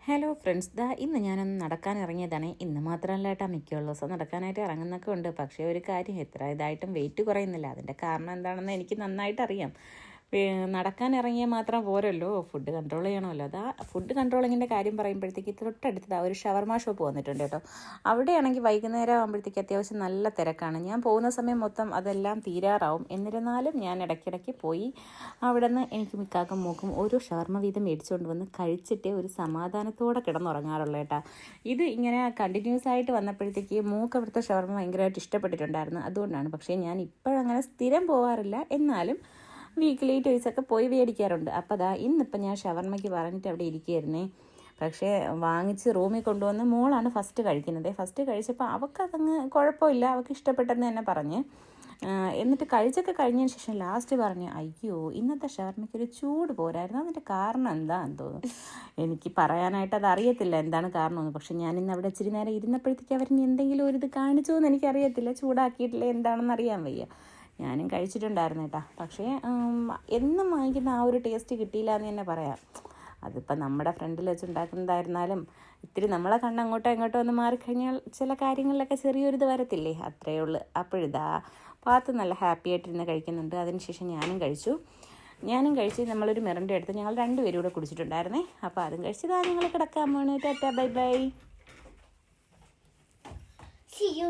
Hello friends, ഇന്ന് ഞാനൊന്ന് നടക്കാൻ ഇറങ്ങിയതാണ്. ഇന്ന് മാത്രമല്ല കേട്ടോ, മിക്കുള്ള ദിവസം നടക്കാനായിട്ട് ഇറങ്ങുന്നൊക്കെ ഉണ്ട്. പക്ഷേ ഒരു കാര്യം, എത്ര ഇതായിട്ടും വെയിറ്റ് കുറയുന്നില്ല. അതിൻ്റെ കാരണം എന്താണെന്ന് എനിക്ക് നന്നായിട്ട് അറിയാം. നടക്കാൻ ഇറങ്ങിയാൽ മാത്രം പോരല്ലോ, ഫുഡ് കൺട്രോൾ ചെയ്യണമല്ലോ. ഫുഡ് കൺട്രോളിങ്ങിൻ്റെ കാര്യം പറയുമ്പോഴത്തേക്ക് തൊട്ടടുത്ത് ഒരു ഷവർമ ഷോപ്പ് വന്നിട്ടുണ്ട് കേട്ടോ. അവിടെയാണെങ്കിൽ വൈകുന്നേരം ആകുമ്പോഴത്തേക്ക് അത്യാവശ്യം നല്ല തിരക്കാണ്. ഞാൻ പോകുന്ന സമയം മൊത്തം അതെല്ലാം തീരാറാവും. എന്നിരുന്നാലും ഞാൻ ഇടയ്ക്കിടയ്ക്ക് പോയി അവിടെ നിന്ന് എനിക്ക് മിക്കാക്കും മൂക്കും ഒരു ഷവർമ വീതം മേടിച്ചുകൊണ്ട് വന്ന് കഴിച്ചിട്ടേ ഒരു സമാധാനത്തോടെ കിടന്നുറങ്ങാറുള്ളൂ കേട്ടോ. ഇത് ഇങ്ങനെ കണ്ടിന്യൂസ് ആയിട്ട് വന്നപ്പോഴത്തേക്ക് മൂക്ക് അവിടുത്തെ ഷവർമ ഭയങ്കരമായിട്ട് ഇഷ്ടപ്പെട്ടിട്ടുണ്ടായിരുന്നു. അതുകൊണ്ടാണ്. പക്ഷേ ഞാൻ ഇപ്പോഴങ്ങനെ സ്ഥിരം പോകാറില്ല. എന്നാലും വീക്കിലി ട്വൈസൊക്കെ പോയി മേടിക്കാറുണ്ട്. അപ്പോൾ ഇന്നിപ്പോൾ ഞാൻ ഷവർമയ്ക്ക് പറഞ്ഞിട്ട് അവിടെ ഇരിക്കുകയായിരുന്നേ. പക്ഷേ വാങ്ങിച്ച് റൂമിൽ കൊണ്ടുവന്ന് മോളാണ് ഫസ്റ്റ് കഴിക്കുന്നത്. ഫസ്റ്റ് കഴിച്ചപ്പോൾ അവൾക്കതങ്ങ് കുഴപ്പമില്ല, അവൾക്ക് ഇഷ്ടപ്പെട്ടെന്ന് തന്നെ പറഞ്ഞ്. എന്നിട്ട് കഴിച്ചൊക്കെ കഴിഞ്ഞതിന് ശേഷം ലാസ്റ്റ് പറഞ്ഞു, അയ്യോ ഇന്നത്തെ ഷവർമയ്ക്കൊരു ചൂട് പോരായിരുന്നു. അതിൻ്റെ കാരണം എന്താണെന്ന് തോന്നുന്നു. എനിക്ക് പറയാനായിട്ട് അത് അറിയത്തില്ല എന്താണ് കാരണമെന്ന്. പക്ഷെ ഞാനിന്ന് അവിടെ ഇച്ചിരി നേരം ഇരുന്നപ്പോഴത്തേക്ക് അവരിനി എന്തെങ്കിലും ഒരു ഇത് കാണിച്ചു എന്ന് എനിക്കറിയത്തില്ല. ചൂടാക്കിയിട്ടില്ല, എന്താണെന്ന് അറിയാൻ വയ്യ. ഞാനും കഴിച്ചിട്ടുണ്ടായിരുന്നു കേട്ടോ. പക്ഷേ എന്നും വാങ്ങിക്കുന്ന ആ ഒരു ടേസ്റ്റ് കിട്ടിയില്ല എന്ന് തന്നെ പറയാം. അതിപ്പോൾ നമ്മുടെ ഫ്രണ്ടിൽ വെച്ചുണ്ടാക്കുന്നതായിരുന്നാലും ഇത്തിരി നമ്മളെ കണ്ണങ്ങോട്ടോ ഇങ്ങോട്ടോ ഒന്ന് മാറിക്കഴിഞ്ഞാൽ ചില കാര്യങ്ങളിലൊക്കെ ചെറിയൊരിത് വരത്തില്ലേ, അത്രയേ ഉള്ളൂ. അപ്പോഴിതാ പാത്ത് നല്ല ഹാപ്പി ആയിട്ടിരുന്ന് കഴിക്കുന്നുണ്ട്. അതിനുശേഷം ഞാനും കഴിച്ച് നമ്മളൊരു മിറൻ്റെ എടുത്ത് ഞങ്ങൾ രണ്ടുപേരും കൂടെ കുടിച്ചിട്ടുണ്ടായിരുന്നേ. അപ്പോൾ അതും കഴിച്ചതാ ഞങ്ങൾ കിടക്കാൻ പോണു. Tata, bye bye. See you.